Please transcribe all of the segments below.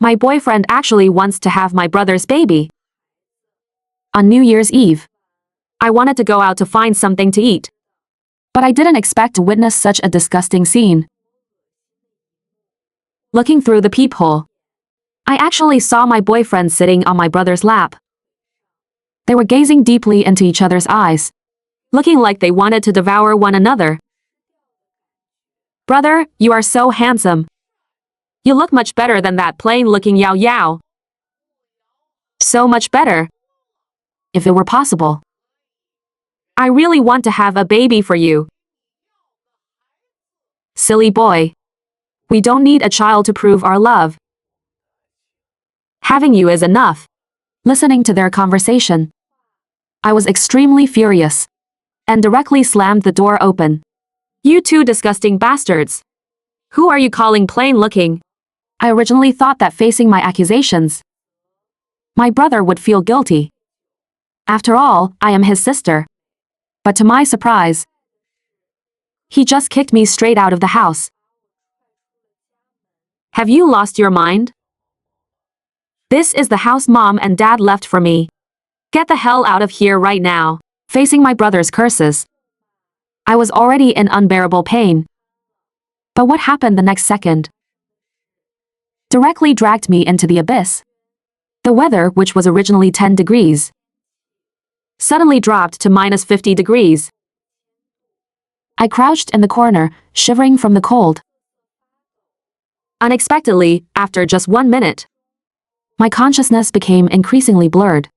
My boyfriend actually wants to have my brother's baby. On New Year's Eve, I wanted to go out to find something to eat. But I didn't expect to witness such a disgusting scene. Looking through the peephole, I actually saw my boyfriend sitting on my brother's lap. They were gazing deeply into each other's eyes, looking like they wanted to devour one another. Brother, you are so handsome. You look much better than that plain-looking Yao Yao. So much better. If it were possible. I really want to have a baby for you. Silly boy. We don't need a child to prove our love. Having you is enough. Listening to their conversation, I was extremely furious and directly slammed the door open. You two disgusting bastards. Who are you calling plain-looking? I originally thought that facing my accusations, my brother would feel guilty. After all, I am his sister. But to my surprise, he just kicked me straight out of the house. Have you lost your mind? This is the house Mom and Dad left for me. Get the hell out of here right now. Facing my brother's curses, I was already in unbearable pain. But what happened the next second directly dragged me into the abyss. The weather, which was originally 10 degrees, suddenly dropped to -50 degrees. I crouched in the corner, shivering from the cold. Unexpectedly, after just 1 minute, my consciousness became increasingly blurred.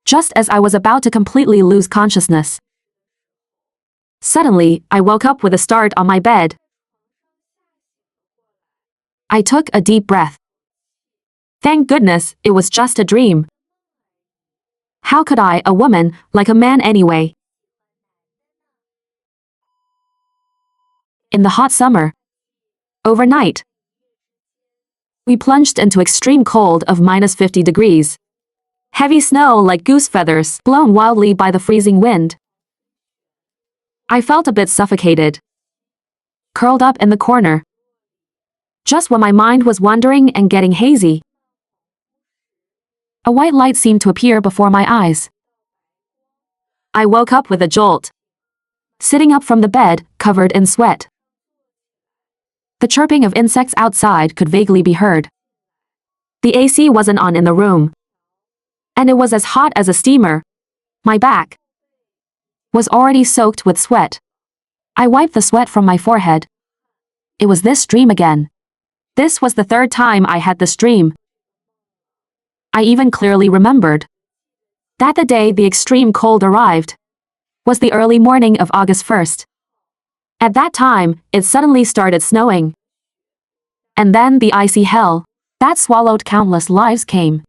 Just as I was about to completely lose consciousness, suddenly, I woke up with a start on my bed. I took a deep breath. Thank goodness, it was just a dream. How could I, a woman, like a man anyway? In the hot summer, overnight, we plunged into extreme cold of -50 degrees. Heavy snow like goose feathers blown wildly by the freezing wind. I felt a bit suffocated, curled up in the corner, just when my mind was wandering and getting hazy. A white light seemed to appear before my eyes. I woke up with a jolt, sitting up from the bed, covered in sweat. The chirping of insects outside could vaguely be heard. The AC wasn't on in the room, and it was as hot as a steamer. My back was already soaked with sweat. I wiped the sweat from my forehead. It was this dream again. This was the third time I had this dream. I even clearly remembered that the day the extreme cold arrived was the early morning of August 1st. At that time, it suddenly started snowing. And then the icy hell that swallowed countless lives came.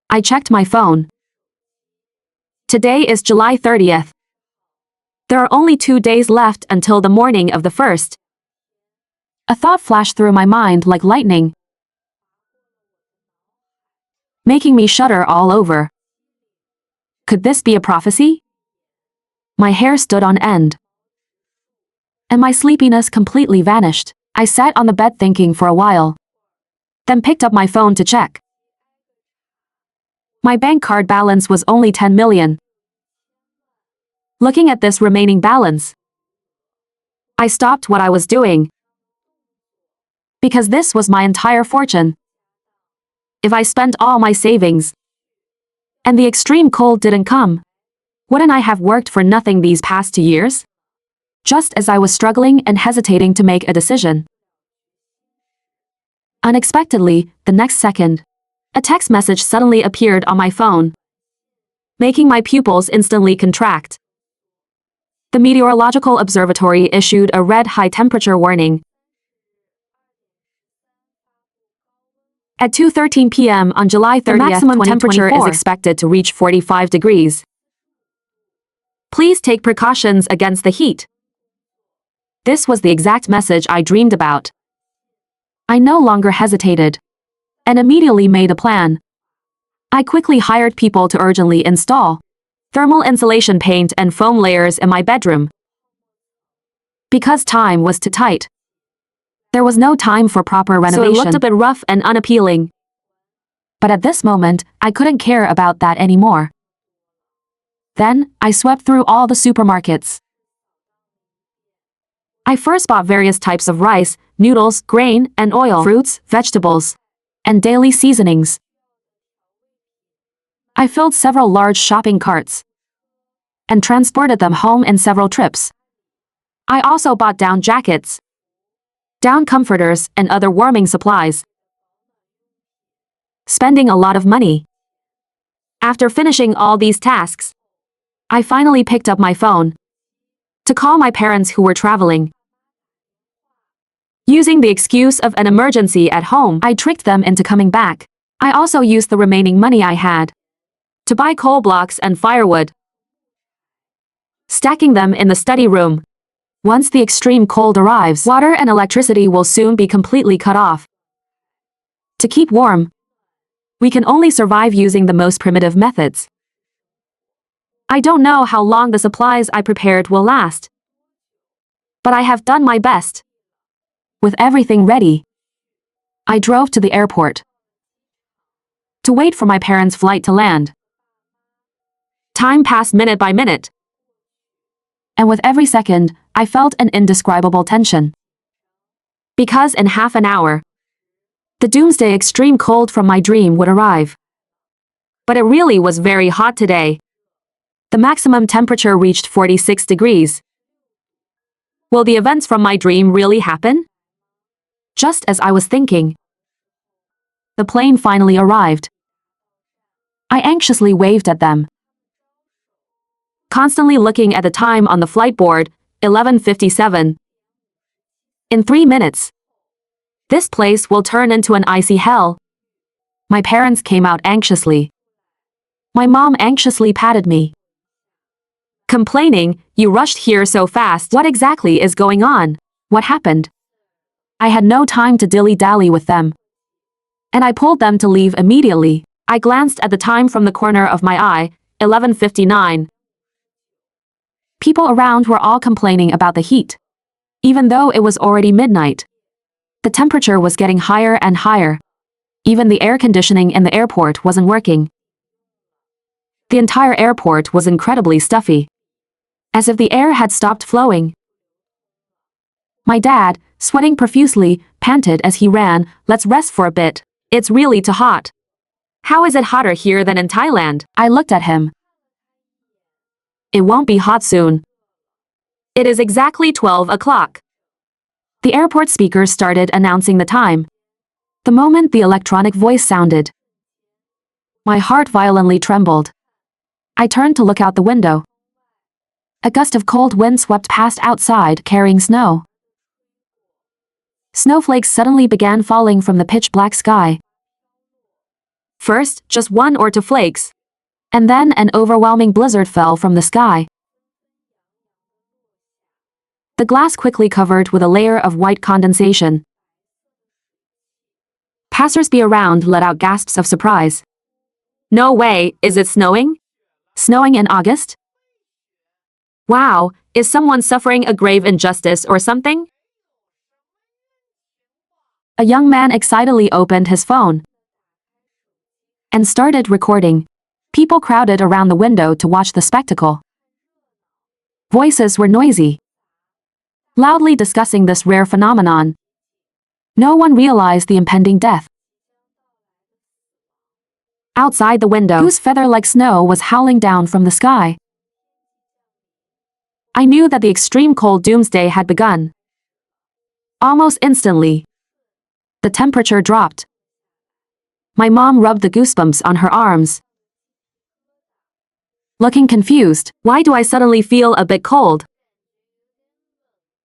I checked my phone. Today is July 30th. There are only 2 days left until the morning of the 1st. A thought flashed through my mind like lightning, making me shudder all over. Could this be a prophecy? My hair stood on end, and my sleepiness completely vanished. I sat on the bed thinking for a while, then picked up my phone to check. My bank card balance was only 10 million. Looking at this remaining balance, I stopped what I was doing, because this was my entire fortune. If I spent all my savings, and the extreme cold didn't come, wouldn't I have worked for nothing these past 2 years? Just as I was struggling and hesitating to make a decision, unexpectedly, the next second, a text message suddenly appeared on my phone, making my pupils instantly contract. The Meteorological Observatory issued a red high temperature warning. At 2:13 p.m. on July 30th, the maximum temperature is expected to reach 45 degrees. Please take precautions against the heat. This was the exact message I dreamed about. I no longer hesitated, and immediately made a plan. I quickly hired people to urgently install thermal insulation paint and foam layers in my bedroom. Because time was too tight, There was no time for proper renovation, so it looked a bit rough and unappealing. But at this moment, I couldn't care about that anymore. Then, I swept through all the supermarkets. I first bought various types of rice, noodles, grain, and oil, fruits, vegetables, and daily seasonings. I filled several large shopping carts and transported them home in several trips. I also bought down jackets, down comforters, and other warming supplies, spending a lot of money. After finishing all these tasks, I finally picked up my phone to call my parents who were traveling. Using the excuse of an emergency at home, I tricked them into coming back. I also used the remaining money I had to buy coal blocks and firewood, stacking them in the study room. Once the extreme cold arrives, water and electricity will soon be completely cut off. To keep warm, we can only survive using the most primitive methods. I don't know how long the supplies I prepared will last, but I have done my best. With everything ready, I drove to the airport to wait for my parents' flight to land. Time passed minute by minute, and with every second, I felt an indescribable tension. Because in half an hour, the doomsday extreme cold from my dream would arrive. But it really was very hot today. The maximum temperature reached 46 degrees. Will the events from my dream really happen? Just as I was thinking, the plane finally arrived. I anxiously waved at them, constantly looking at the time on the flight board, 11:57. In 3 minutes, this place will turn into an icy hell. My parents came out anxiously. My mom anxiously patted me, complaining, "You rushed here so fast. What exactly is going on? What happened?" I had no time to dilly-dally with them, and I pulled them to leave immediately. I glanced at the time from the corner of my eye, 11:59. People around were all complaining about the heat, even though it was already midnight. The temperature was getting higher and higher. Even the air conditioning in the airport wasn't working. The entire airport was incredibly stuffy, as if the air had stopped flowing. My dad, sweating profusely, panted as he ran, "Let's rest for a bit. It's really too hot." "How is it hotter here than in Thailand?" I looked at him. "It won't be hot soon. It is exactly 12 o'clock. The airport speakers started announcing the time. The moment the electronic voice sounded, my heart violently trembled. I turned to look out the window. A gust of cold wind swept past outside, carrying snow. Snowflakes suddenly began falling from the pitch-black sky. First, just 1 or 2 flakes, and then an overwhelming blizzard fell from the sky. The glass quickly covered with a layer of white condensation. Passers-by around let out gasps of surprise. "No way, is it snowing? Snowing in August? Wow, is someone suffering a grave injustice or something?" A young man excitedly opened his phone and started recording. People crowded around the window to watch the spectacle. Voices were noisy, loudly discussing this rare phenomenon. No one realized the impending death. Outside the window, goose feather-like snow was howling down from the sky. I knew that the extreme cold doomsday had begun. Almost instantly, the temperature dropped. My mom rubbed the goosebumps on her arms, looking confused. "Why do I suddenly feel a bit cold?"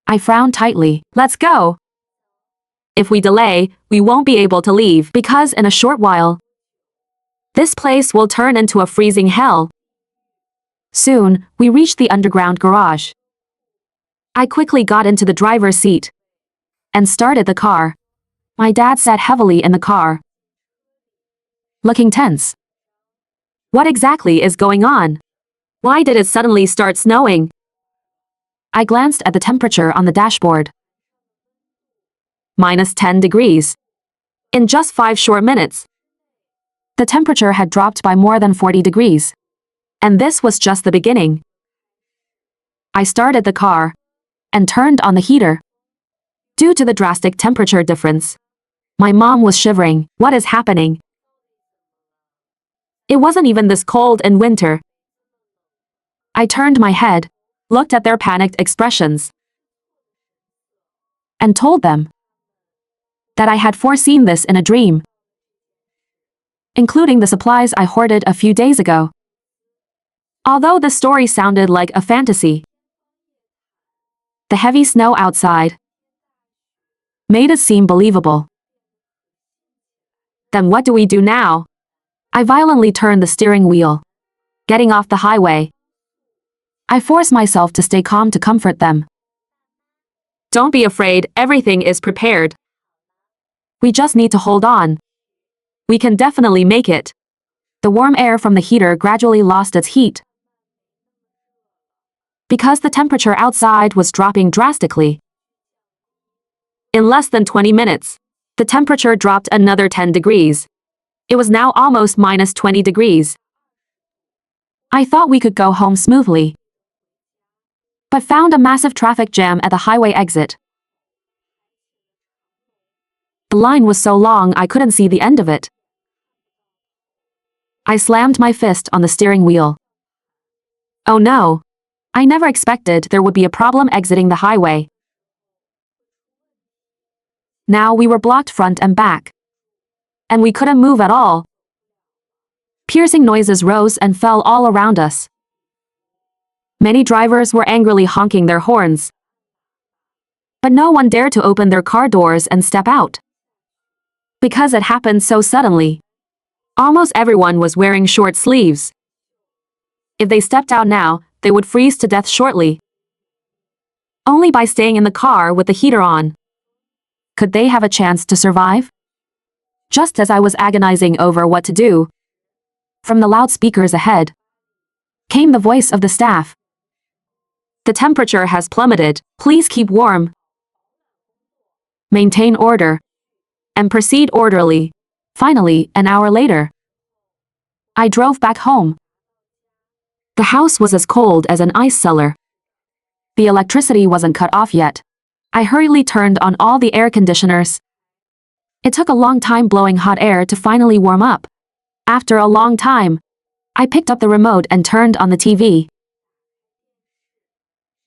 I frowned tightly. "Let's go. If we delay, we won't be able to leave, because in a short while, this place will turn into a freezing hell." Soon, we reached the underground garage. I quickly got into the driver's seat and started the car. My dad sat heavily in the car, looking tense. "What exactly is going on? Why did it suddenly start snowing?" I glanced at the temperature on the dashboard. -10 degrees. In just 5 short minutes, the temperature had dropped by more than 40 degrees. And this was just the beginning. I started the car and turned on the heater. Due to the drastic temperature difference, my mom was shivering. What is happening? It wasn't even this cold in winter. I turned my head, looked at their panicked expressions, and told them that I had foreseen this in a dream, including the supplies I hoarded a few days ago. Although the story sounded like a fantasy, the heavy snow outside made it seem believable. Then what do we do now? I violently turned the steering wheel, getting off the highway. I forced myself to stay calm to comfort them. Don't be afraid, everything is prepared. We just need to hold on. We can definitely make it. The warm air from the heater gradually lost its heat. Because the temperature outside was dropping drastically. In less than 20 minutes, the temperature dropped another 10 degrees. It was now almost -20 degrees. I thought we could go home smoothly, but found a massive traffic jam at the highway exit. The line was so long I couldn't see the end of it. I slammed my fist on the steering wheel. Oh no! I never expected there would be a problem exiting the highway. Now we were blocked front and back. And we couldn't move at all. Piercing noises rose and fell all around us. Many drivers were angrily honking their horns. But no one dared to open their car doors and step out. Because it happened so suddenly. Almost everyone was wearing short sleeves. If they stepped out now, they would freeze to death shortly. Only by staying in the car with the heater on could they have a chance to survive? Just as I was agonizing over what to do, from the loudspeakers ahead came the voice of the staff. The temperature has plummeted. Please keep warm. Maintain order. And proceed orderly. Finally, an hour later, I drove back home. The house was as cold as an ice cellar. The electricity wasn't cut off yet. I hurriedly turned on all the air conditioners. It took a long time blowing hot air to finally warm up. After a long time, I picked up the remote and turned on the TV.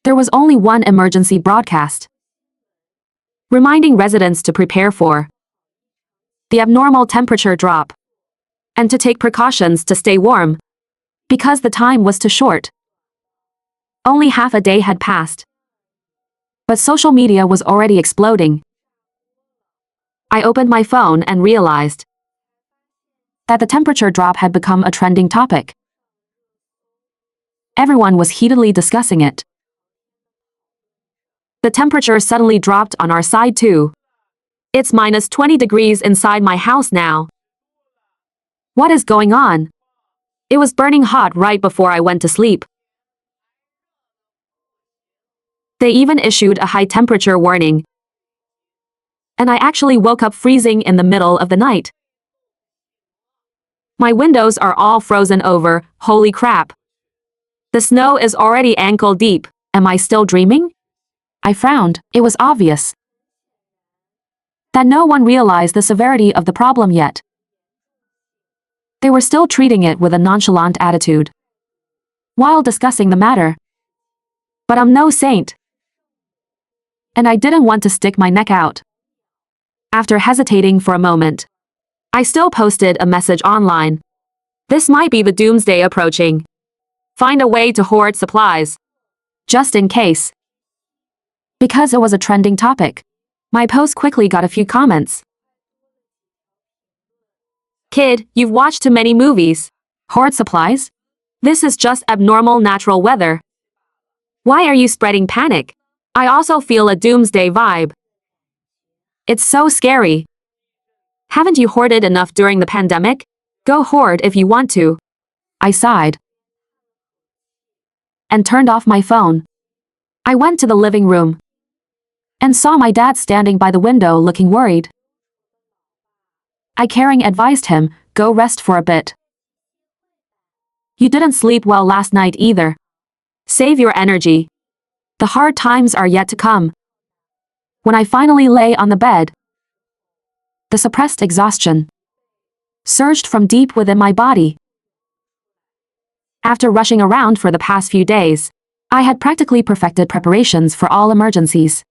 There was only one emergency broadcast, reminding residents to prepare for the abnormal temperature drop and to take precautions to stay warm, because the time was too short. Only half a day had passed, but social media was already exploding. I opened my phone and realized that the temperature drop had become a trending topic. Everyone was heatedly discussing it. The temperature suddenly dropped on our side too. It's -20 degrees inside my house now. What is going on? It was burning hot right before I went to sleep. They even issued a high temperature warning. And I actually woke up freezing in the middle of the night. My windows are all frozen over. Holy crap. The snow is already ankle deep. Am I still dreaming? I frowned. It was obvious that no one realized the severity of the problem yet. They were still treating it with a nonchalant attitude while discussing the matter. But I'm no saint. And I didn't want to stick my neck out. After hesitating for a moment, I still posted a message online. This might be the doomsday approaching. Find a way to hoard supplies. Just in case. Because it was a trending topic, my post quickly got a few comments. Kid, you've watched too many movies. Hoard supplies? This is just abnormal natural weather. Why are you spreading panic? I also feel a doomsday vibe. It's so scary. Haven't you hoarded enough during the pandemic? Go hoard if you want to. I sighed and turned off my phone. I went to the living room. and saw my dad standing by the window looking worried. I caring advised him, "Go rest for a bit. You didn't sleep well last night either. Save your energy. The hard times are yet to come." When I finally lay on the bed, the suppressed exhaustion surged from deep within my body. After rushing around for the past few days, I had practically perfected preparations for all emergencies.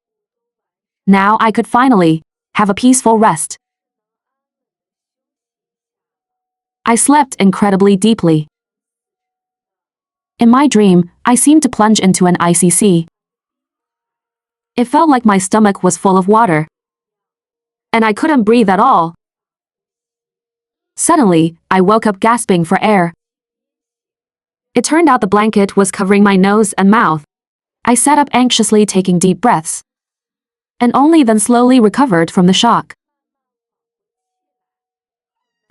Now I could finally have a peaceful rest. I slept incredibly deeply. In my dream, I seemed to plunge into an icy sea. It felt like my stomach was full of water, and I couldn't breathe at all. Suddenly, I woke up gasping for air. It turned out the blanket was covering my nose and mouth. I sat up anxiously taking deep breaths, and only then slowly recovered from the shock.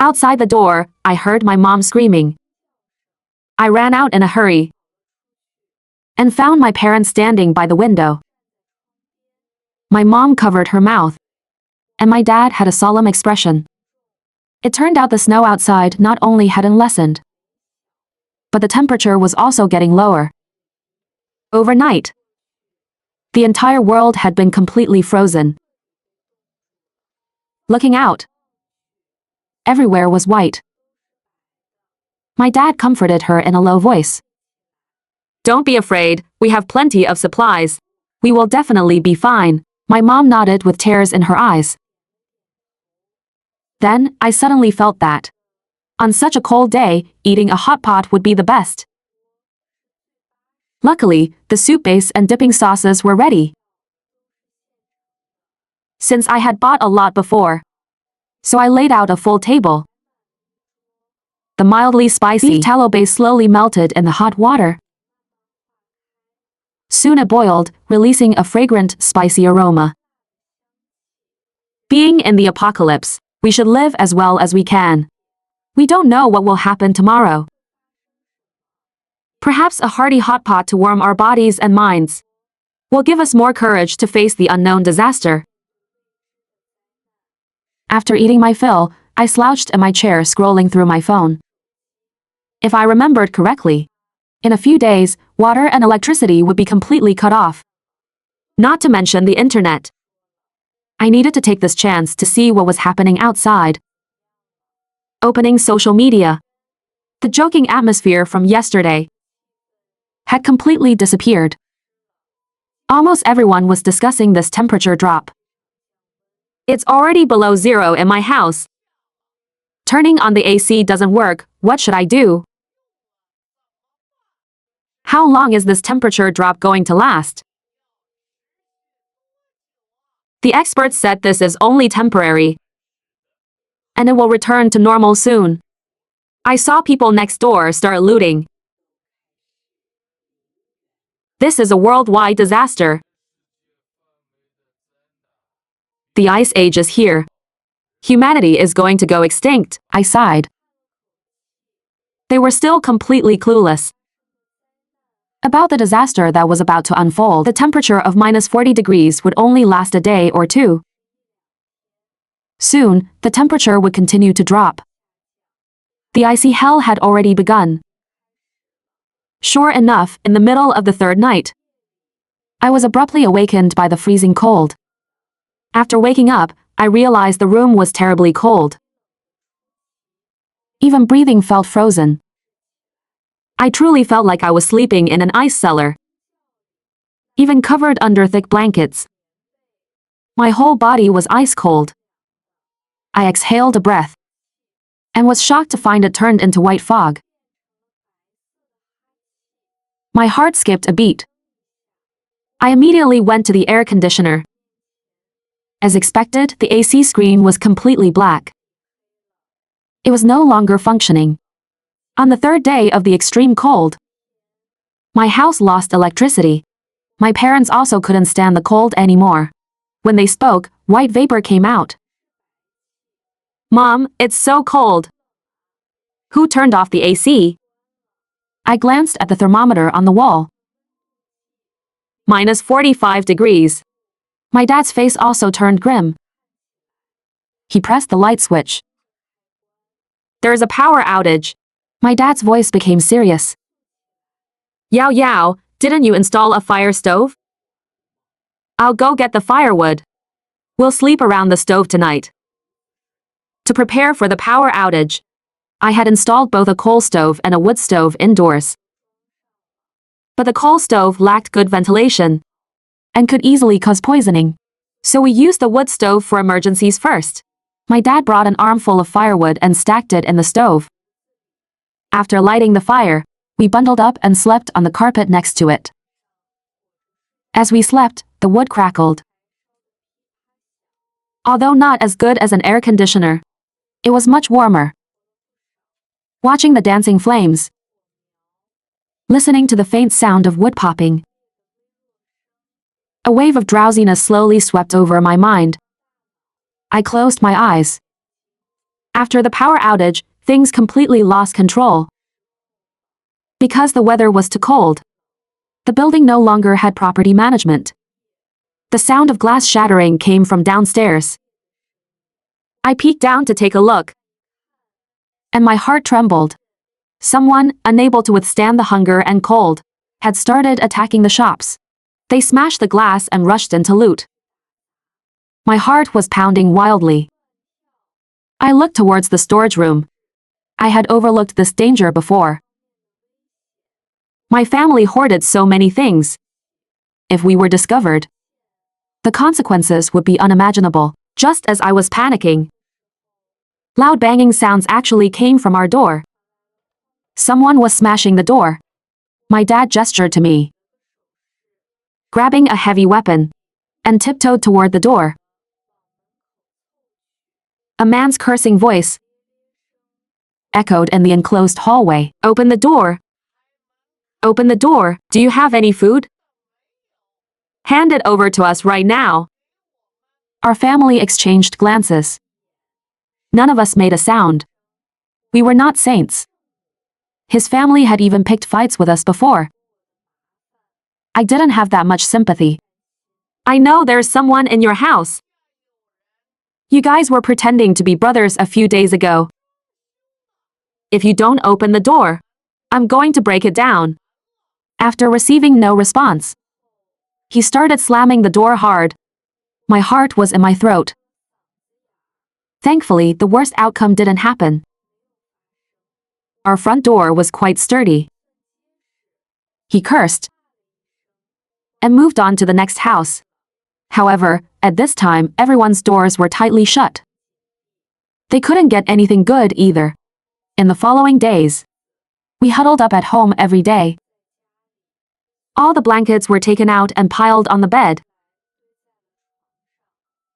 Outside the door, I heard my mom screaming. I ran out in a hurry and found my parents standing by the window. My mom covered her mouth, and my dad had a solemn expression. It turned out the snow outside not only hadn't lessened, but the temperature was also getting lower. Overnight, the entire world had been completely frozen. Looking out, everywhere was white. My dad comforted her in a low voice. "Don't be afraid, we have plenty of supplies. We will definitely be fine." My mom nodded with tears in her eyes. Then, I suddenly felt that, on such a cold day, eating a hot pot would be the best. Luckily, the soup base and dipping sauces were ready, since I had bought a lot before. So I laid out a full table. The mildly spicy beef tallow base slowly melted in the hot water. Soon it boiled, releasing a fragrant, spicy aroma. Being in the apocalypse, we should live as well as we can. We don't know what will happen tomorrow. Perhaps a hearty hot pot to warm our bodies and minds will give us more courage to face the unknown disaster. After eating my fill, I slouched in my chair scrolling through my phone. If I remembered correctly, in a few days, water and electricity would be completely cut off. Not to mention the internet. I needed to take this chance to see what was happening outside. Opening social media. The joking atmosphere from yesterday had completely disappeared. Almost everyone was discussing this temperature drop. "It's already below zero in my house. Turning on the AC doesn't work, what should I do? How long is this temperature drop going to last?" The experts said this is only temporary, and it will return to normal soon. I saw people next door start looting. This is a worldwide disaster. The ice age is here. Humanity is going to go extinct, I sighed. They were still completely clueless about the disaster that was about to unfold. The temperature of -40 degrees would only last a day or two. Soon, the temperature would continue to drop. The icy hell had already begun. Sure enough, in the middle of the third night, I was abruptly awakened by the freezing cold. After waking up, I realized the room was terribly cold. Even breathing felt frozen. I truly felt like I was sleeping in an ice cellar, even covered under thick blankets. My whole body was ice cold. I exhaled a breath and was shocked to find it turned into white fog. My heart skipped a beat. I immediately went to the air conditioner. As expected, the AC screen was completely black. It was no longer functioning. On the third day of the extreme cold, my house lost electricity. My parents also couldn't stand the cold anymore. When they spoke, white vapor came out. "Mom, it's so cold. Who turned off the AC?" I glanced at the thermometer on the wall. -45 degrees. My dad's face also turned grim. He pressed the light switch. There's a power outage. My dad's voice became serious. Yao Yao, didn't you install a fire stove? I'll go get the firewood. We'll sleep around the stove tonight. To prepare for the power outage, I had installed both a coal stove and a wood stove indoors. But the coal stove lacked good ventilation and could easily cause poisoning. So we used the wood stove for emergencies first. My dad brought an armful of firewood and stacked it in the stove. After lighting the fire, we bundled up and slept on the carpet next to it. As we slept, the wood crackled. Although not as good as an air conditioner, it was much warmer. Watching the dancing flames, listening to the faint sound of wood popping, a wave of drowsiness slowly swept over my mind. I closed my eyes. After the power outage, things completely lost control. Because the weather was too cold, the building no longer had property management. The sound of glass shattering came from downstairs. I peeked down to take a look, and my heart trembled. Someone, unable to withstand the hunger and cold, had started attacking the shops. They smashed the glass and rushed in to loot. My heart was pounding wildly. I looked towards the storage room. I had overlooked this danger before. My family hoarded so many things. If we were discovered, the consequences would be unimaginable. Just as I was panicking, loud banging sounds actually came from our door. Someone was smashing the door. My dad gestured to me, grabbing a heavy weapon, and tiptoed toward the door. A man's cursing voice echoed in the enclosed hallway. Open the door! Open the door! Do you have any food? Hand it over to us right now. Our family exchanged glances. None of us made a sound. We were not saints. His family had even picked fights with us before. I didn't have that much sympathy. I know there's someone in your house. You guys were pretending to be brothers a few days ago. If you don't open the door, I'm going to break it down. After receiving no response, he started slamming the door hard. My heart was in my throat. Thankfully, the worst outcome didn't happen. Our front door was quite sturdy. He cursed and moved on to the next house. However, at this time, everyone's doors were tightly shut. They couldn't get anything good either. In the following days, we huddled up at home every day. All the blankets were taken out and piled on the bed.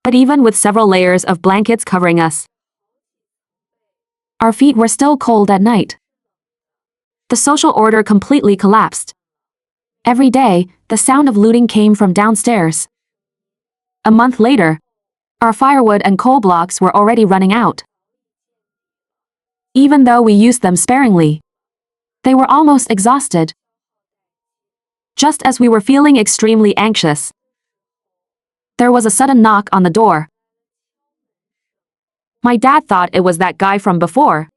But even with several layers of blankets covering us, our feet were still cold at night. The social order completely collapsed. Every day, the sound of looting came from downstairs. A month later, our firewood and coal blocks were already running out. Even though we used them sparingly, they were almost exhausted. Just as we were feeling extremely anxious, there was a sudden knock on the door. My dad thought it was that guy from before,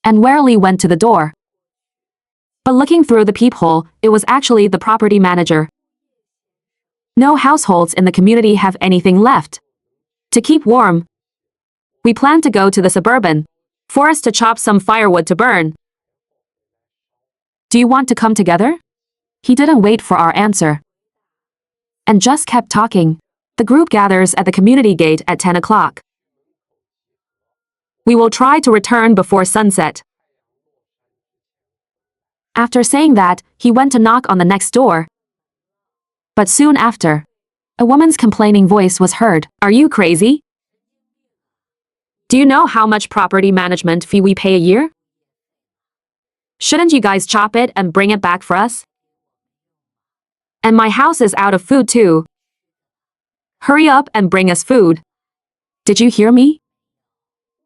and warily went to the door. But looking through the peephole, it was actually the property manager. No households in the community have anything left. To keep warm, we plan to go to the suburban forest to chop some firewood to burn. Do you want to come together? He didn't wait for our answer, and just kept talking. The group gathers at the community gate at 10 o'clock. We will try to return before sunset. After saying that, he went to knock on the next door. But soon after, a woman's complaining voice was heard. Are you crazy? Do you know how much property management fee we pay a year? Shouldn't you guys chop it and bring it back for us? And my house is out of food too. Hurry up and bring us food. Did you hear me?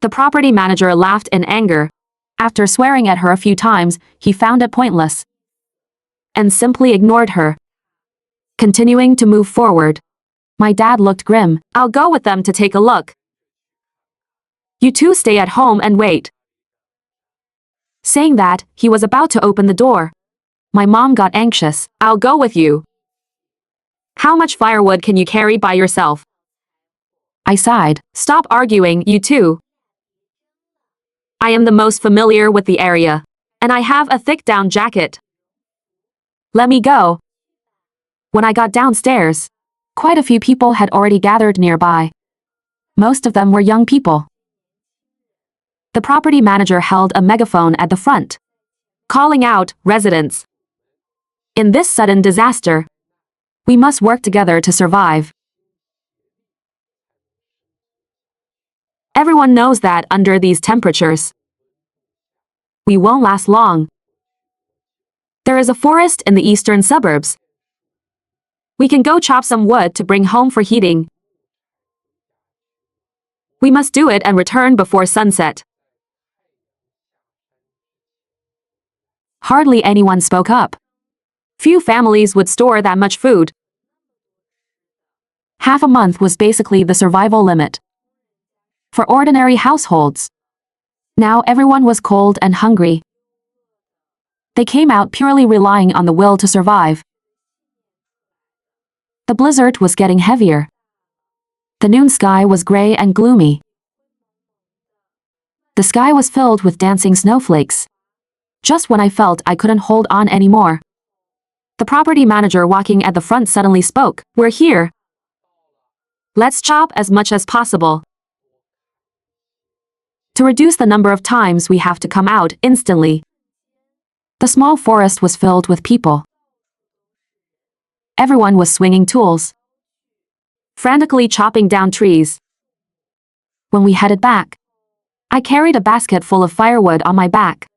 The property manager laughed in anger. After swearing at her a few times, he found it pointless and simply ignored her, continuing to move forward. My dad looked grim. I'll go with them to take a look. You two stay at home and wait. Saying that, he was about to open the door. My mom got anxious. I'll go with you. How much firewood can you carry by yourself? I sighed. Stop arguing, you two. I am the most familiar with the area. And I have a thick down jacket. Let me go. When I got downstairs, quite a few people had already gathered nearby. Most of them were young people. The property manager held a megaphone at the front, calling out, "Residents. In this sudden disaster, we must work together to survive. Everyone knows that under these temperatures, we won't last long. There is a forest in the eastern suburbs. We can go chop some wood to bring home for heating. We must do it and return before sunset." Hardly anyone spoke up. Few families would store that much food. Half a month was basically the survival limit for ordinary households. Now everyone was cold and hungry. They came out purely relying on the will to survive. The blizzard was getting heavier. The noon sky was gray and gloomy. The sky was filled with dancing snowflakes. Just when I felt I couldn't hold on anymore, the property manager walking at the front suddenly spoke. "We're here. Let's chop as much as possible. To reduce the number of times we have to come out instantly." The small forest was filled with people. Everyone was swinging tools, frantically chopping down trees. When we headed back, I carried a basket full of firewood on my back.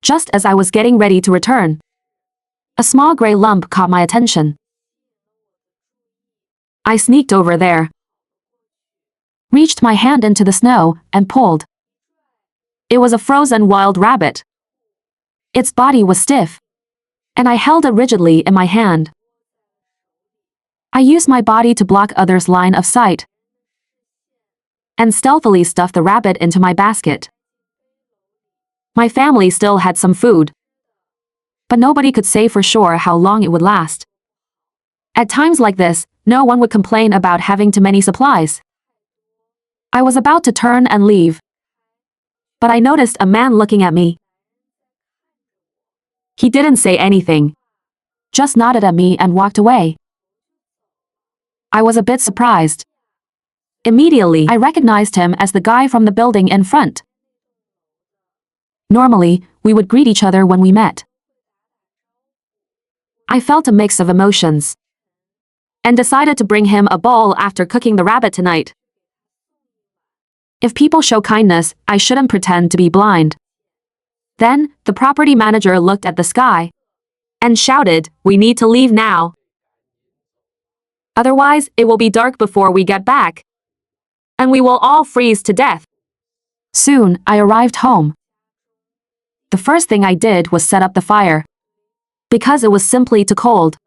Just as I was getting ready to return, a small gray lump caught my attention. I sneaked over there, reached my hand into the snow, and pulled. It was a frozen wild rabbit. Its body was stiff, and I held it rigidly in my hand. I used my body to block others' line of sight and stealthily stuffed the rabbit into my basket. My family still had some food, but nobody could say for sure how long it would last. At times like this, no one would complain about having too many supplies. I was about to turn and leave, but I noticed a man looking at me. He didn't say anything, just nodded at me and walked away. I was a bit surprised. Immediately, I recognized him as the guy from the building in front. Normally, we would greet each other when we met. I felt a mix of emotions and decided to bring him a bowl after cooking the rabbit tonight. If people show kindness, I shouldn't pretend to be blind. Then, the property manager looked at the sky and shouted, "We need to leave now. Otherwise, it will be dark before we get back, and we will all freeze to death." Soon, I arrived home. The first thing I did was set up the fire, because it was simply too cold.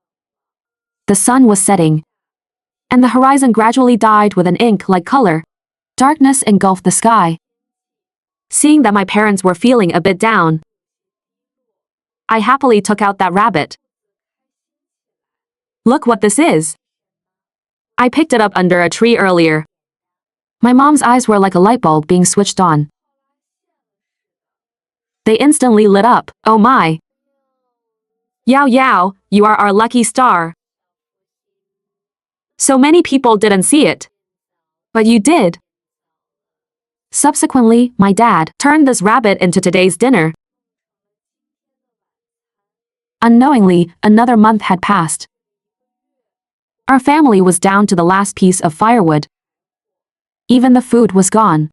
The sun was setting, and the horizon gradually dyed with an ink-like color. Darkness engulfed the sky. Seeing that my parents were feeling a bit down, I happily took out that rabbit. "Look what this is." I picked it up under a tree earlier. My mom's eyes were like a light bulb being switched on. They instantly lit up. "Oh my. Yao Yao, you are our lucky star. So many people didn't see it, but you did." Subsequently, my dad turned this rabbit into today's dinner. Unknowingly, another month had passed. Our family was down to the last piece of firewood. Even the food was gone.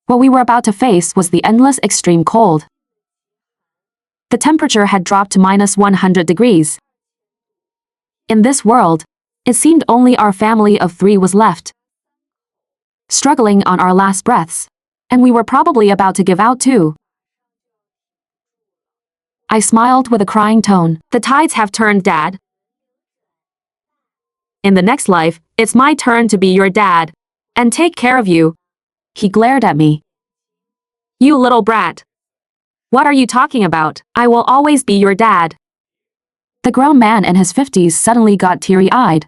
What we were about to face was the endless extreme cold. The temperature had dropped to -100 degrees. In this world, it seemed only our family of 3 was left, struggling on our last breaths, and we were probably about to give out too. I smiled with a crying tone. "The tides have turned, Dad. In the next life, it's my turn to be your dad. And take care of you. He glared at me. You little brat. What are you talking about? I will always be your dad. The grown man in his 50s suddenly got teary-eyed.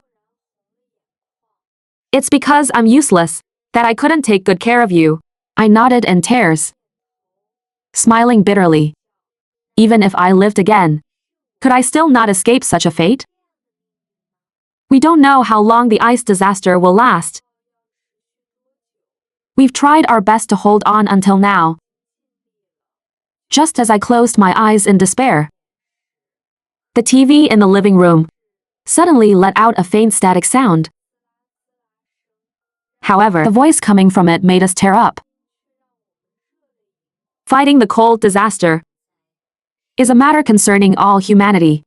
It's because I'm useless that I couldn't take good care of you. I nodded in tears, smiling bitterly. Even if I lived again, could I still not escape such a fate? We don't know how long the ice disaster will last. We've tried our best to hold on until now. Just as I closed my eyes in despair, the TV in the living room suddenly let out a faint static sound. However, the voice coming from it made us tear up. Fighting the cold disaster is a matter concerning all humanity.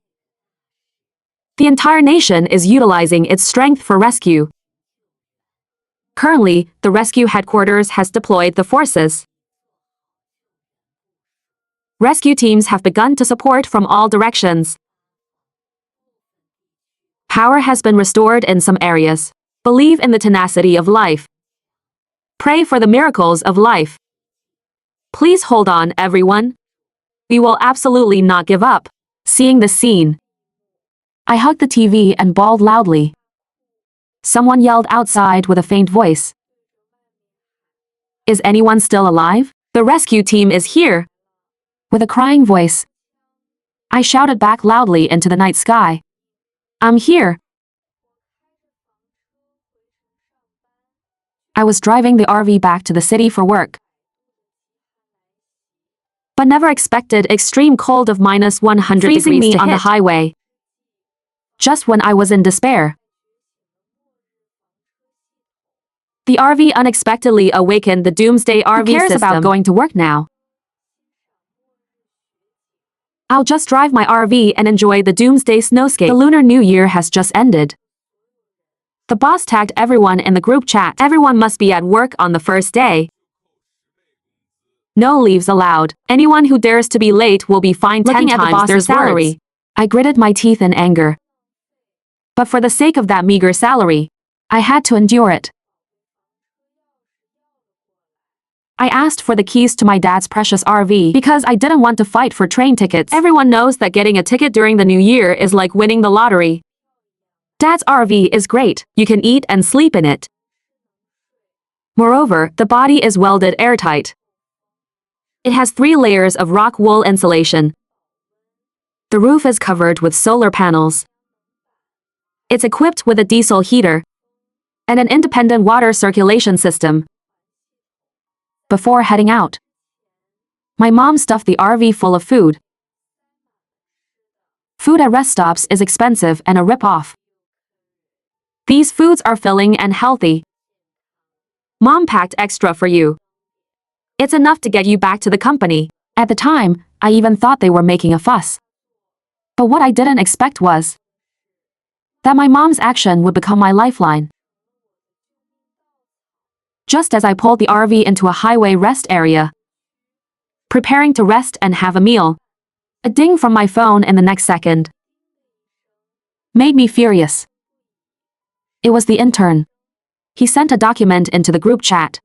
The entire nation is utilizing its strength for rescue. Currently, the rescue headquarters has deployed the forces. Rescue teams have begun to support from all directions. Power has been restored in some areas. Believe in the tenacity of life. Pray for the miracles of life. Please hold on, everyone. We will absolutely not give up. Seeing the scene, I hugged the TV and bawled loudly. Someone yelled outside with a faint voice. Is anyone still alive? The rescue team is here. With a crying voice, I shouted back loudly into the night sky. I'm here. I was driving the RV back to the city for work, but never expected extreme cold of -100 freezing me on the highway. Just when I was in despair, the RV unexpectedly awakened the Doomsday RV system. Who cares about going to work now? I'll just drive my RV and enjoy the Doomsday snowscape. The Lunar New Year has just ended. The boss tagged everyone in the group chat. Everyone must be at work on the first day. No leaves allowed. Anyone who dares to be late will be fined 10 times their salary. I gritted my teeth in anger. But for the sake of that meager salary, I had to endure it. I asked for the keys to my dad's precious RV because I didn't want to fight for train tickets. Everyone knows that getting a ticket during the new year is like winning the lottery. Dad's RV is great. You can eat and sleep in it. Moreover, the body is welded airtight. It has 3 layers of rock wool insulation. The roof is covered with solar panels. It's equipped with a diesel heater and an independent water circulation system. Before heading out, my mom stuffed the RV full of food. Food at rest stops is expensive and a rip-off. These foods are filling and healthy. Mom packed extra for you. It's enough to get you back to the company. At the time, I even thought they were making a fuss. But what I didn't expect was that my mom's action would become my lifeline. Just as I pulled the RV into a highway rest area, preparing to rest and have a meal, a ding from my phone in the next second made me furious. It was the intern. He sent a document into the group chat.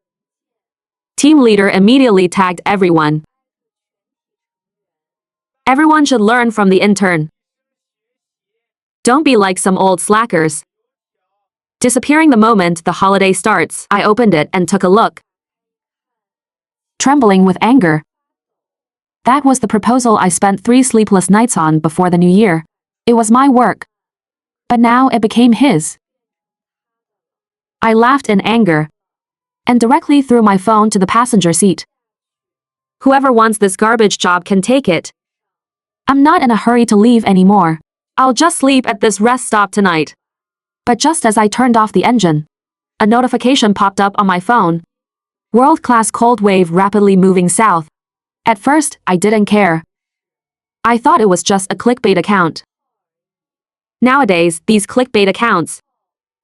Team leader immediately tagged everyone. Everyone should learn from the intern. Don't be like some old slackers. Disappearing the moment the holiday starts. I opened it and took a look, trembling with anger. That was the proposal I spent 3 sleepless nights on before the new year. It was my work, but now it became his. I laughed in anger and directly threw my phone to the passenger seat. Whoever wants this garbage job can take it. I'm not in a hurry to leave anymore. I'll just sleep at this rest stop tonight. But just as I turned off the engine, a notification popped up on my phone. World-class cold wave rapidly moving south. At first, I didn't care. I thought it was just a clickbait account. Nowadays, these clickbait accounts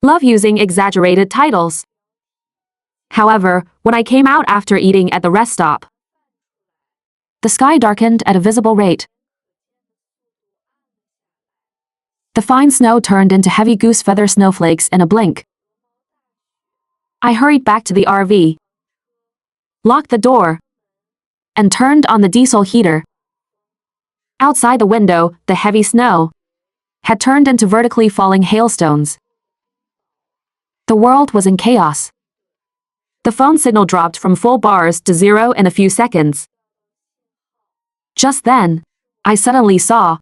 love using exaggerated titles. However, when I came out after eating at the rest stop, the sky darkened at a visible rate. The fine snow turned into heavy goose feather snowflakes in a blink. I hurried back to the RV, locked the door, and turned on the diesel heater. Outside the window, the heavy snow had turned into vertically falling hailstones. The world was in chaos. The phone signal dropped from full bars to 0 in a few seconds. Just then, I suddenly saw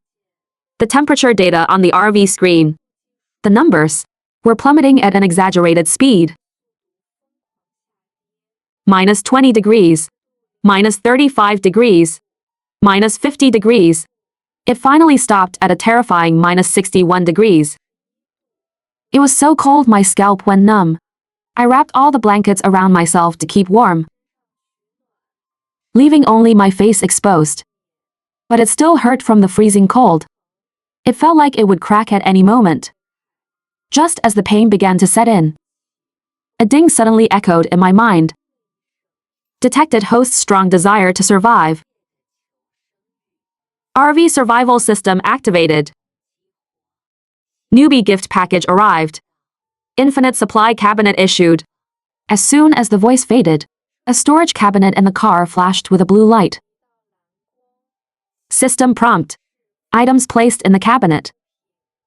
the temperature data on the RV screen. The numbers were plummeting at an exaggerated speed. -20 degrees, -35 degrees, -50 degrees. It finally stopped at a terrifying -61 degrees. It was so cold my scalp went numb. I wrapped all the blankets around myself to keep warm, leaving only my face exposed. But it still hurt from the freezing cold. It felt like it would crack at any moment. Just as the pain began to set in, a ding suddenly echoed in my mind. Detected host's strong desire to survive. RV survival system activated. Newbie gift package arrived. Infinite supply cabinet issued. As soon as the voice faded, a storage cabinet in the car flashed with a blue light. System prompt. Items placed in the cabinet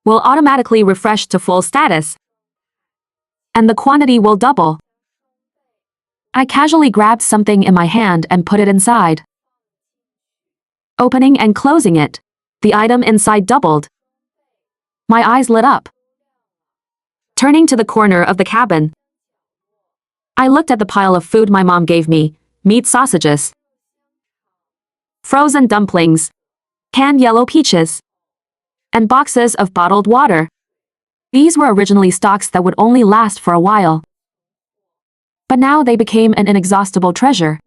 will automatically refresh to full status, and the quantity will double. I casually grabbed something in my hand and put it inside. Opening and closing it, the item inside doubled. My eyes lit up. Turning to the corner of the cabin, I looked at the pile of food my mom gave me: meat sausages, frozen dumplings, canned yellow peaches, and boxes of bottled water. These were originally stocks that would only last for a while, but now they became an inexhaustible treasure.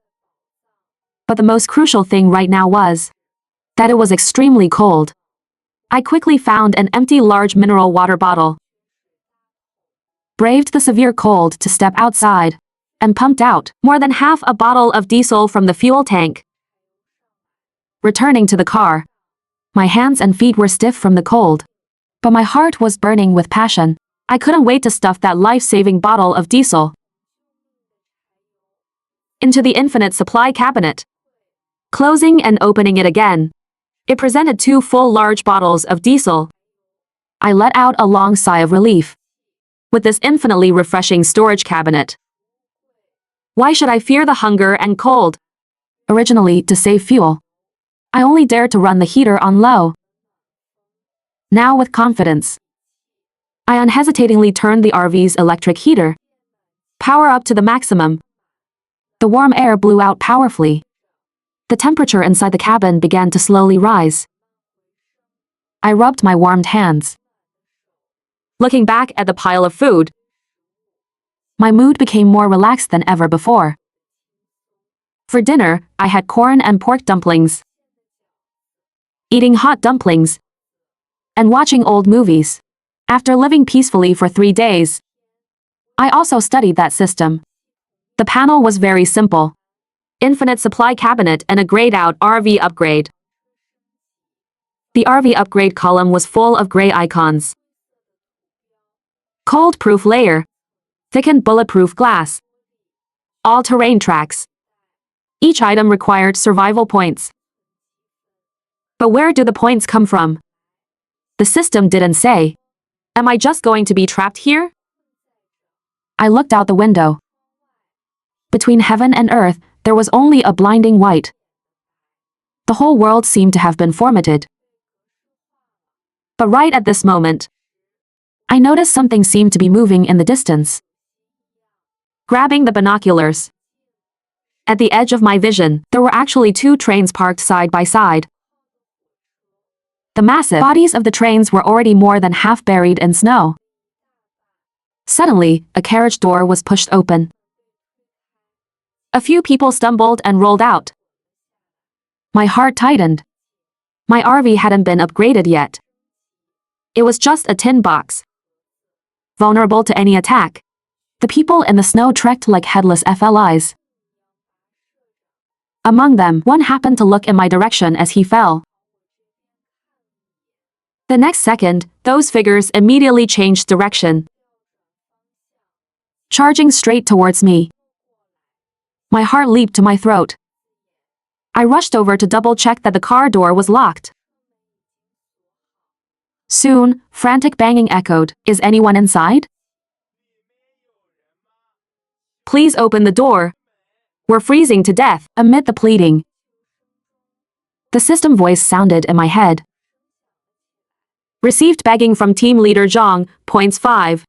But the most crucial thing right now was that it was extremely cold. I quickly found an empty large mineral water bottle, braved the severe cold to step outside, and pumped out more than half a bottle of diesel from the fuel tank. Returning to the car, my hands and feet were stiff from the cold, but my heart was burning with passion. I couldn't wait to stuff that life-saving bottle of diesel into the infinite supply cabinet. Closing and opening it again, it presented 2 full large bottles of diesel. I let out a long sigh of relief. With this infinitely refreshing storage cabinet, why should I fear the hunger and cold? Originally, to save fuel, I only dared to run the heater on low. Now with confidence, I unhesitatingly turned the RV's electric heater power up to the maximum. The warm air blew out powerfully. The temperature inside the cabin began to slowly rise. I rubbed my warmed hands. Looking back at the pile of food, my mood became more relaxed than ever before. For dinner, I had corn and pork dumplings. Eating hot dumplings and watching old movies. After living peacefully for 3 days, I also studied that system. The panel was very simple: infinite supply cabinet and a grayed-out RV upgrade. The RV upgrade column was full of gray icons: cold-proof layer, thickened bulletproof glass, all-terrain tracks. Each item required survival points. But where do the points come from? The system didn't say. Am I just going to be trapped here? I looked out the window. Between heaven and earth, there was only a blinding white. The whole world seemed to have been formatted. But right at this moment, I noticed something seemed to be moving in the distance. Grabbing the binoculars, at the edge of my vision, there were actually 2 trains parked side by side. The massive bodies of the trains were already more than half buried in snow. Suddenly, a carriage door was pushed open. A few people stumbled and rolled out. My heart tightened. My RV hadn't been upgraded yet. It was just a tin box, vulnerable to any attack. The people in the snow trekked like headless FLIs. Among them, one happened to look in my direction as he fell. The next second, those figures immediately changed direction, charging straight towards me. My heart leaped to my throat. I rushed over to double-check that the car door was locked. Soon, frantic banging echoed. Is anyone inside? Please open the door. We're freezing to death. Amid the pleading, the system voice sounded in my head. Received begging from Team Leader Zhang, points 5.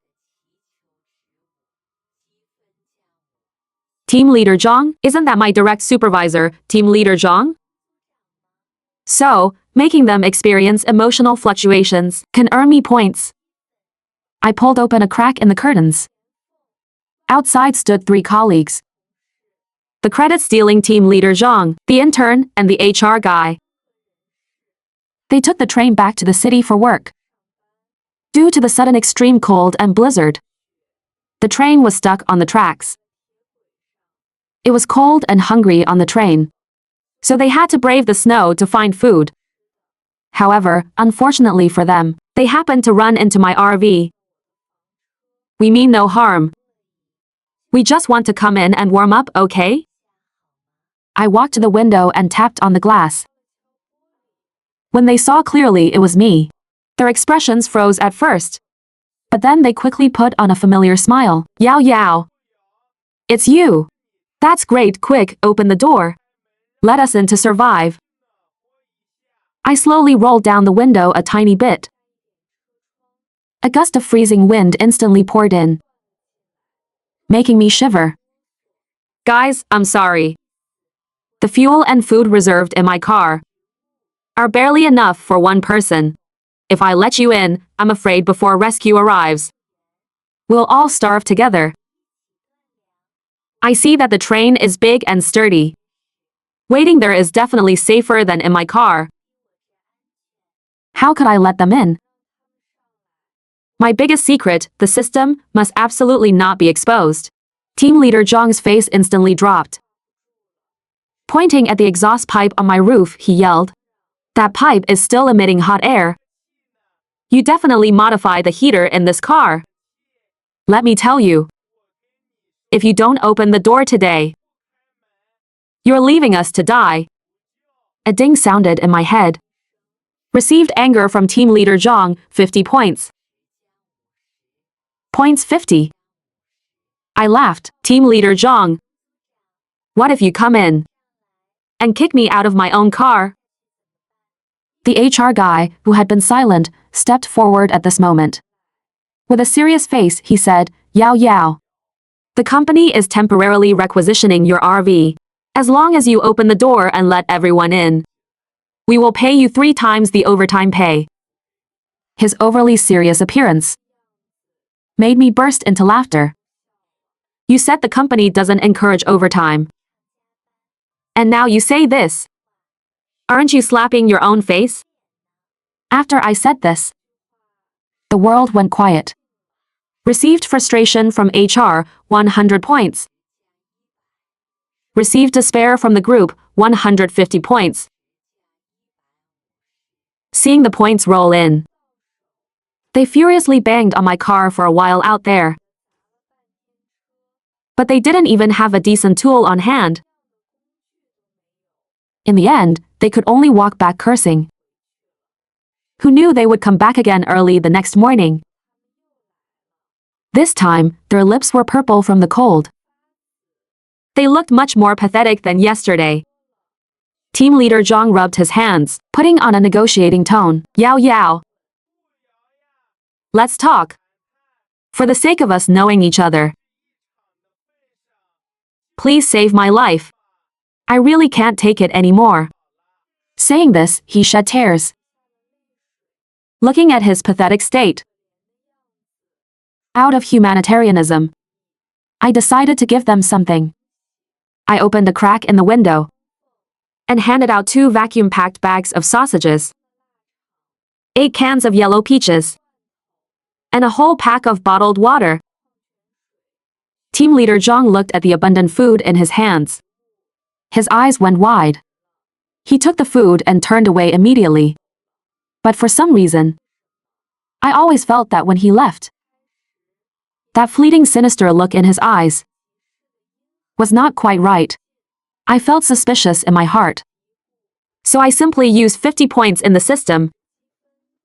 Team Leader Zhang? Isn't that my direct supervisor, Team Leader Zhang? So, making them experience emotional fluctuations can earn me points. I pulled open a crack in the curtains. Outside stood 3 colleagues. The credit-stealing Team Leader Zhang, the intern, and the HR guy. They took the train back to the city for work. Due to the sudden extreme cold and blizzard, the train was stuck on the tracks. It was cold and hungry on the train, so they had to brave the snow to find food. However, unfortunately for them, they happened to run into my RV. We mean no harm. We just want to come in and warm up, okay? I walked to the window and tapped on the glass. When they saw clearly it was me, their expressions froze at first, but then they quickly put on a familiar smile. Yao Yao. It's you. That's great, quick, open the door. Let us in to survive. I slowly rolled down the window a tiny bit. A gust of freezing wind instantly poured in, making me shiver. Guys, I'm sorry. The fuel and food reserved in my car are barely enough for one person. If I let you in, I'm afraid before rescue arrives, we'll all starve together. I see that the train is big and sturdy. Waiting there is definitely safer than in my car. How could I let them in? My biggest secret, the system, must absolutely not be exposed. Team Leader Zhang's face instantly dropped. Pointing at the exhaust pipe on my roof, he yelled, "That pipe is still emitting hot air. You definitely modify the heater in this car. Let me tell you, if you don't open the door today, you're leaving us to die." A ding sounded in my head. Received anger from Team Leader Zhang, 50 points. Points 50. I laughed. Team Leader Zhang, what if you come in and kick me out of my own car? The HR guy, who had been silent, stepped forward at this moment. With a serious face, he said, "Yao Yao. The company is temporarily requisitioning your RV. As long as you open the door and let everyone in, we will pay you 3 times the overtime pay." His overly serious appearance made me burst into laughter. You said the company doesn't encourage overtime, and now you say this. Aren't you slapping your own face? After I said this, the world went quiet. Received frustration from HR, 100 points. Received despair from the group, 150 points. Seeing the points roll in, they furiously banged on my car for a while out there. But they didn't even have a decent tool on hand. In the end, they could only walk back cursing. Who knew they would come back again early the next morning? This time, their lips were purple from the cold. They looked much more pathetic than yesterday. Team Leader Zhang rubbed his hands, putting on a negotiating tone. Yao Yao. Let's talk. For the sake of us knowing each other, please save my life. I really can't take it anymore. Saying this, he shed tears. Looking at his pathetic state, out of humanitarianism, I decided to give them something. I opened a crack in the window and handed out 2 vacuum-packed bags of sausages, 8 cans of yellow peaches, and a whole pack of bottled water. Team Leader Zhang looked at the abundant food in his hands. His eyes went wide. He took the food and turned away immediately. But for some reason, I always felt that when he left. That fleeting sinister look in his eyes was not quite right. I felt suspicious in my heart. So I simply used 50 points in the system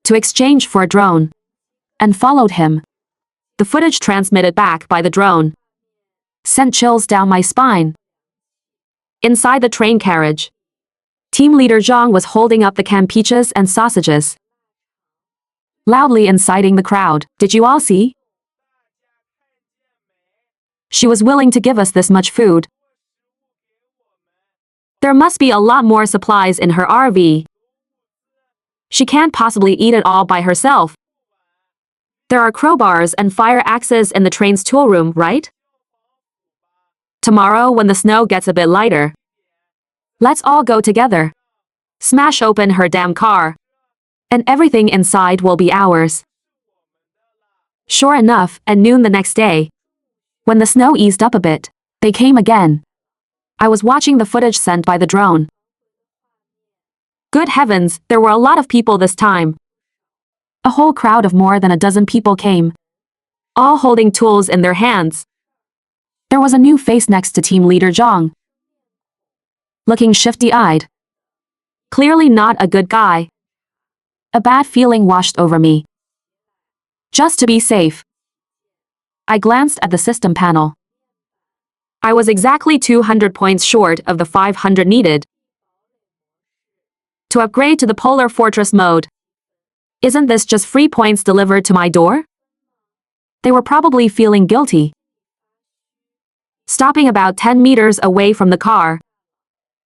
to exchange for a drone and followed him. The footage transmitted back by the drone sent chills down my spine. Inside the train carriage, Team Leader Zhang was holding up the canned peaches and sausages, loudly inciting the crowd. Did you all see? She was willing to give us this much food. There must be a lot more supplies in her RV. She can't possibly eat it all by herself. There are crowbars and fire axes in the train's tool room, right? Tomorrow, when the snow gets a bit lighter, let's all go together. Smash open her damn car, and everything inside will be ours. Sure enough, at noon the next day, when the snow eased up a bit, they came again. I was watching the footage sent by the drone. Good heavens, there were a lot of people this time. A whole crowd of more than a dozen people came, all holding tools in their hands. There was a new face next to Team Leader Zhang, looking shifty-eyed. Clearly not a good guy. A bad feeling washed over me. Just to be safe, I glanced at the system panel. I was exactly 200 points short of the 500 needed to upgrade to the Polar Fortress mode. Isn't this just free points delivered to my door? They were probably feeling guilty. Stopping about 10 meters away from the car,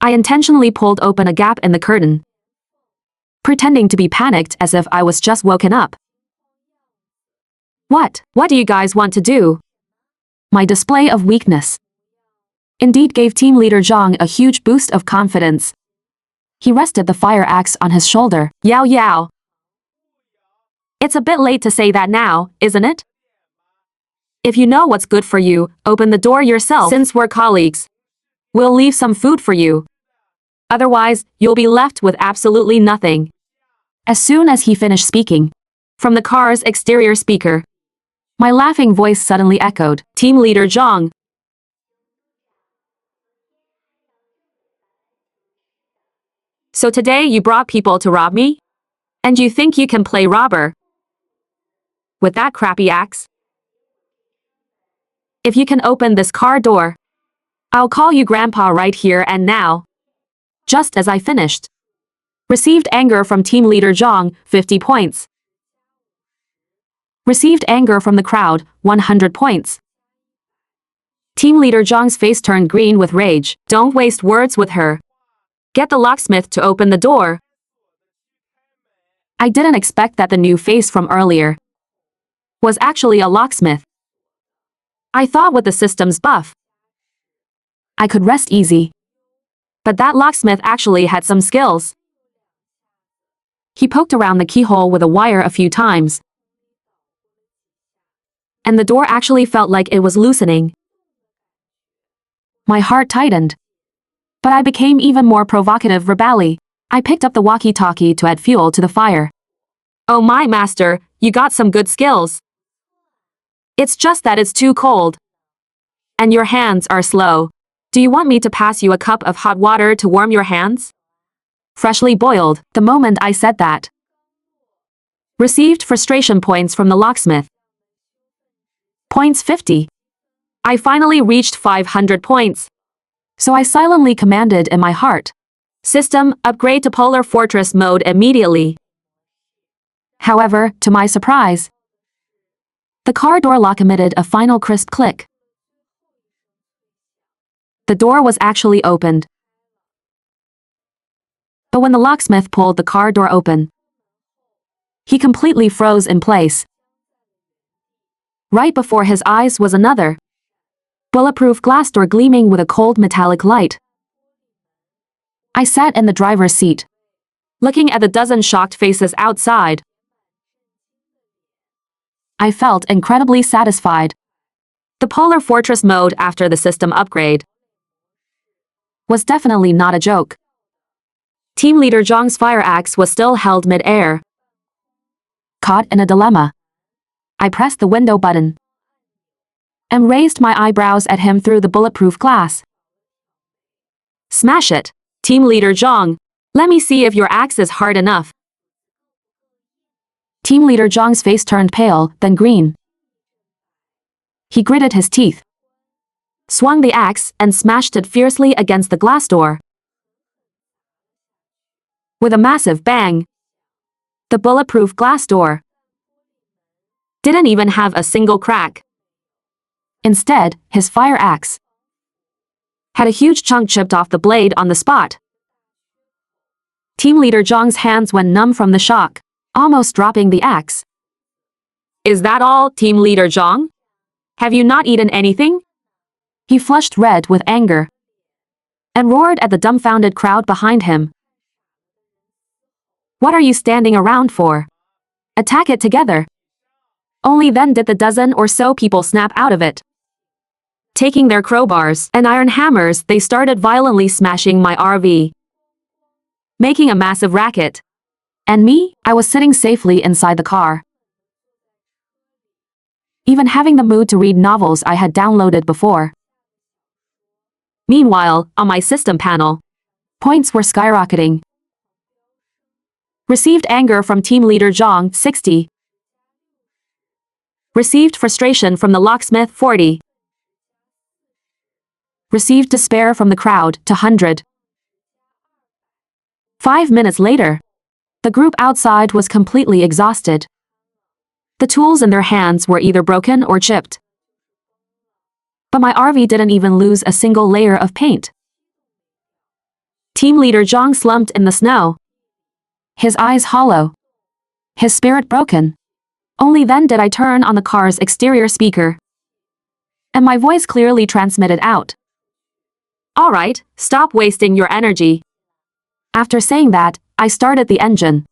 I intentionally pulled open a gap in the curtain, pretending to be panicked as if I was just woken up. What do you guys want to do? My display of weakness indeed gave Team Leader Zhang a huge boost of confidence. He rested the fire axe on his shoulder. Yao yao. It's a bit late to say that now, isn't it? If you know what's good for you, open the door yourself. Since we're colleagues, we'll leave some food for you. Otherwise, you'll be left with absolutely nothing. As soon as he finished speaking, from the car's exterior speaker, my laughing voice suddenly echoed. Team Leader Zhang. So today you brought people to rob me? And you think you can play robber with that crappy axe? If you can open this car door, I'll call you Grandpa right here and now. Just as I finished, received anger from Team Leader Zhang, 50 points. Received anger from the crowd, 100 points. Team Leader Zhang's face turned green with rage. Don't waste words with her. Get the locksmith to open the door. I didn't expect that the new face from earlier was actually a locksmith. I thought with the system's buff, I could rest easy. But that locksmith actually had some skills. He poked around the keyhole with a wire a few times, and the door actually felt like it was loosening. My heart tightened, but I became even more provocative verbally. I picked up the walkie-talkie to add fuel to the fire. Oh my master, you got some good skills. It's just that it's too cold. And your hands are slow. Do you want me to pass you a cup of hot water to warm your hands? Freshly boiled, the moment I said that. Received frustration points from the locksmith. Points 50. I finally reached 500 points. So I silently commanded in my heart. System, upgrade to Polar Fortress mode immediately. However, to my surprise, the car door lock emitted a final crisp click. The door was actually opened. But when the locksmith pulled the car door open, he completely froze in place. Right before his eyes was another bulletproof glass door gleaming with a cold metallic light. I sat in the driver's seat, looking at the dozen shocked faces outside. I felt incredibly satisfied. The Polar Fortress mode after the system upgrade was definitely not a joke. Team Leader Zhang's fire axe was still held mid-air. Caught in a dilemma, I pressed the window button and raised my eyebrows at him through the bulletproof glass. Smash it, Team Leader Zhang. Let me see if your axe is hard enough. Team Leader Zhang's face turned pale, then green. He gritted his teeth, swung the axe, and smashed it fiercely against the glass door. With a massive bang, the bulletproof glass door didn't even have a single crack. Instead, his fire axe had a huge chunk chipped off the blade on the spot. Team Leader Zhang's hands went numb from the shock, almost dropping the axe. Is that all, Team Leader Zhang? Have you not eaten anything? He flushed red with anger and roared at the dumbfounded crowd behind him. What are you standing around for? Attack it together. Only then did the dozen or so people snap out of it. Taking their crowbars and iron hammers, they started violently smashing my RV, making a massive racket. And me, I was sitting safely inside the car, even having the mood to read novels I had downloaded before. Meanwhile, on my system panel, points were skyrocketing. Received anger from Team Leader Zhang, 60. Received frustration from the locksmith, 40. Received despair from the crowd, 200. 5 minutes later, the group outside was completely exhausted. The tools in their hands were either broken or chipped. But my RV didn't even lose a single layer of paint. Team Leader Zhang slumped in the snow, his eyes hollow, his spirit broken. Only then did I turn on the car's exterior speaker, and my voice clearly transmitted out. All right, stop wasting your energy. After saying that, I started the engine.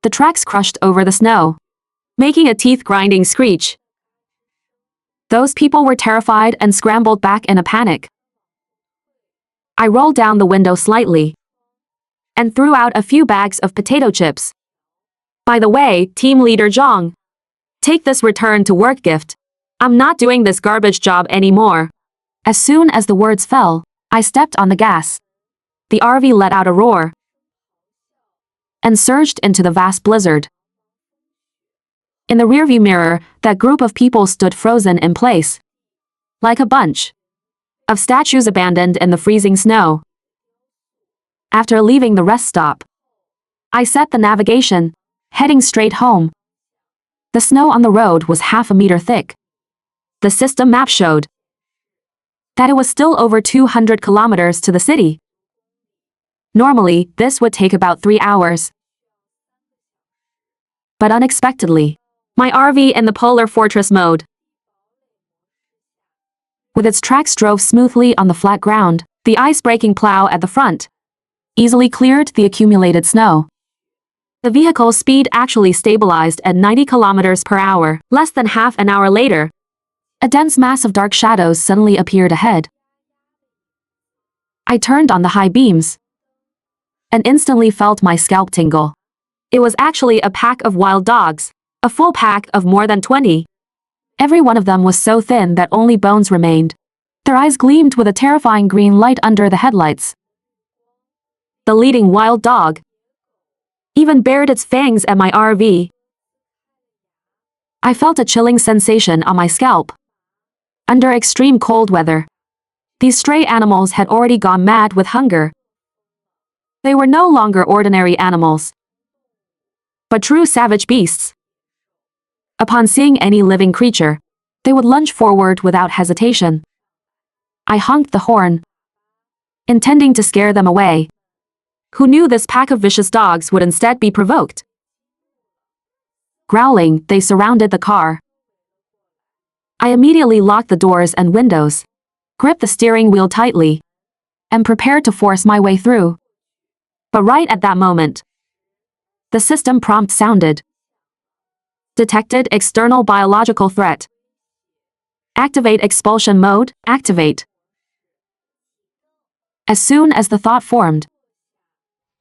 The tracks crushed over the snow, making a teeth-grinding screech. Those people were terrified and scrambled back in a panic. I rolled down the window slightly and threw out a few bags of potato chips. By the way, Team Leader Zhang, take this return to work gift. I'm not doing this garbage job anymore. As soon as the words fell, I stepped on the gas. The RV let out a roar and surged into the vast blizzard. In the rearview mirror, that group of people stood frozen in place, like a bunch of statues abandoned in the freezing snow. After leaving the rest stop, I set the navigation, heading straight home. The snow on the road was half a meter thick. The system map showed that it was still over 200 kilometers to the city. Normally, this would take about 3 hours. But unexpectedly, my RV in the Polar Fortress mode, with its tracks drove smoothly on the flat ground, the ice-breaking plow at the front easily cleared the accumulated snow. The vehicle's speed actually stabilized at 90 kilometers per hour. Less than half an hour later, a dense mass of dark shadows suddenly appeared ahead. I turned on the high beams and instantly felt my scalp tingle. It was actually a pack of wild dogs, a full pack of more than 20. Every one of them was so thin that only bones remained. Their eyes gleamed with a terrifying green light under the headlights. The leading wild dog even bared its fangs at my RV. I felt a chilling sensation on my scalp. Under extreme cold weather, these stray animals had already gone mad with hunger. They were no longer ordinary animals, but true savage beasts. Upon seeing any living creature, they would lunge forward without hesitation. I honked the horn, intending to scare them away. Who knew this pack of vicious dogs would instead be provoked? Growling, they surrounded the car. I immediately locked the doors and windows, gripped the steering wheel tightly, and prepared to force my way through. But right at that moment, the system prompt sounded. Detected external biological threat. Activate expulsion mode, activate. As soon as the thought formed,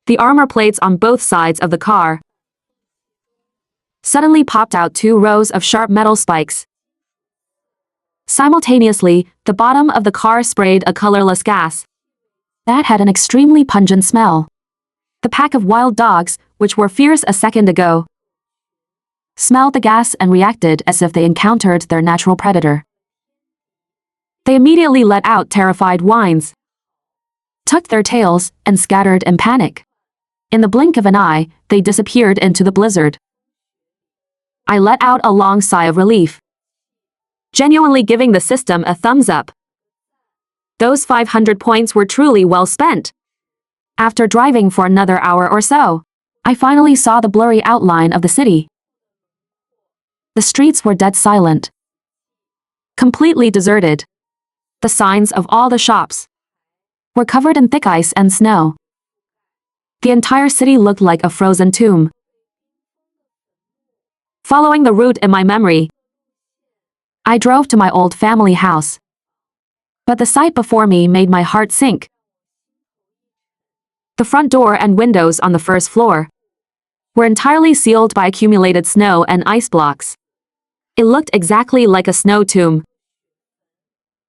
the armor plates on both sides of the car suddenly popped out 2 rows of sharp metal spikes. Simultaneously, the bottom of the car sprayed a colorless gas that had an extremely pungent smell. The pack of wild dogs, which were fierce a second ago, smelled the gas and reacted as if they encountered their natural predator. They immediately let out terrified whines, tucked their tails, and scattered in panic. In the blink of an eye, they disappeared into the blizzard. I let out a long sigh of relief, genuinely giving the system a thumbs up. Those 500 points were truly well spent. After driving for another hour or so, I finally saw the blurry outline of the city. The streets were dead silent, completely deserted. The signs of all the shops were covered in thick ice and snow. The entire city looked like a frozen tomb. Following the route in my memory, I drove to my old family house. But the sight before me made my heart sink. The front door and windows on the first floor were entirely sealed by accumulated snow and ice blocks. It looked exactly like a snow tomb.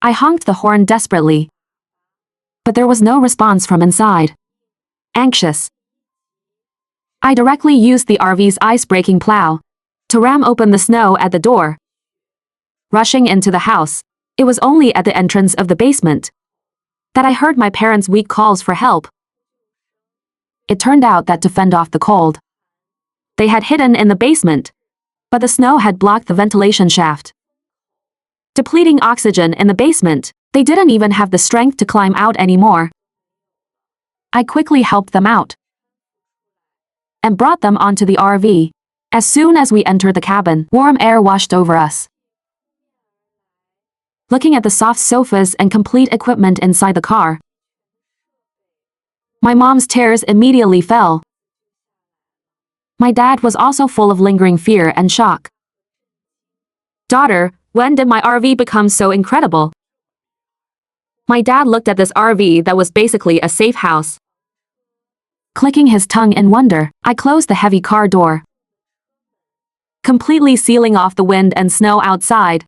I honked the horn desperately, but there was no response from inside. Anxious, I directly used the RV's ice-breaking plow to ram open the snow at the door. Rushing into the house, it was only at the entrance of the basement that I heard my parents' weak calls for help. It turned out that to fend off the cold, they had hidden in the basement, but the snow had blocked the ventilation shaft. Depleting oxygen in the basement, they didn't even have the strength to climb out anymore. I quickly helped them out and brought them onto the RV. As soon as we entered the cabin, warm air washed over us. Looking at the soft sofas and complete equipment inside the car, my mom's tears immediately fell. My dad was also full of lingering fear and shock. "Daughter, when did my RV become so incredible?" My dad looked at this RV that was basically a safe house. Clicking his tongue in wonder, I closed the heavy car door, completely sealing off the wind and snow outside.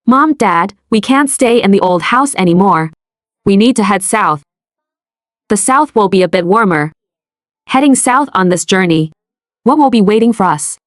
"Mom, Dad, we can't stay in the old house anymore. We need to head south. The south will be a bit warmer. Heading south on this journey, what will be waiting for us?"